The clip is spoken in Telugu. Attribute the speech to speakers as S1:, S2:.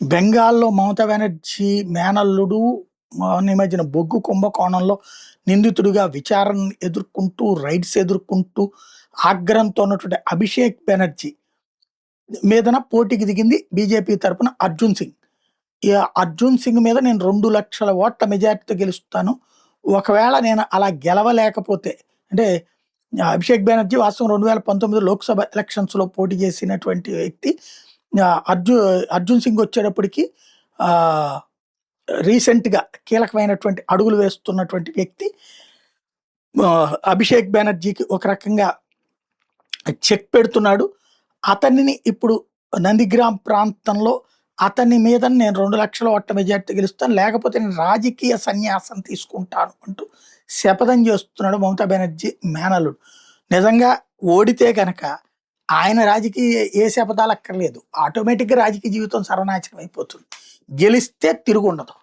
S1: బెంగాల్‌లో మమతా బెనర్జీ మేనల్లుడు మొన్న ఈ మధ్యన బొగ్గు కుంభకోణంలో నిందితుడిగా విచారణ ఎదుర్కొంటూ, రైడ్స్ ఎదుర్కొంటూ ఆగ్రహంతో ఉన్నటువంటి అభిషేక్ బెనర్జీ మీదన పోటీకి దిగింది బీజేపీ తరపున అర్జున్ సింగ్. ఈ అర్జున్ సింగ్ మీద నేను 2,00,000 ఓట్ల మెజారిటీతో గెలుస్తాను. ఒకవేళ నేను అలా గెలవలేకపోతే అంటే అభిషేక్ బెనర్జీ వాస్తవం 2019 లోక్‌సభ ఎలక్షన్స్‌లో పోటీ చేసినటువంటి వ్యక్తి. ఆహ్, అర్జు అర్జున్ సింగ్ వచ్చేటప్పటికి ఆహ్, రీసెంట్‌గా కీలకమైనటువంటి అడుగులు వేస్తున్నటువంటి వ్యక్తి. అభిషేక్ బెనర్జీకి ఒక రకంగా చెక్ పెడుతున్నాడు. అతనిని ఇప్పుడు నందిగ్రామ్ ప్రాంతంలో అతని మీద నేను 2,00,000 ఓట్ల మెజారిటీతో గెలుస్తాను. లేకపోతే నేను రాజకీయ సన్యాసం తీసుకుంటాను అంటూ శపథం చేస్తున్నాడు మమతా బెనర్జీ మేనల్లుడు. నిజంగా ఓడితే గనక ఆయన రాజకీయ ఏ శపథాలు అక్కర్లేదు. ఆటోమేటిక్‌గా రాజకీయ జీవితం సర్వనాశనం అయిపోతుంది. గెలిస్తే తిరుగుండదు.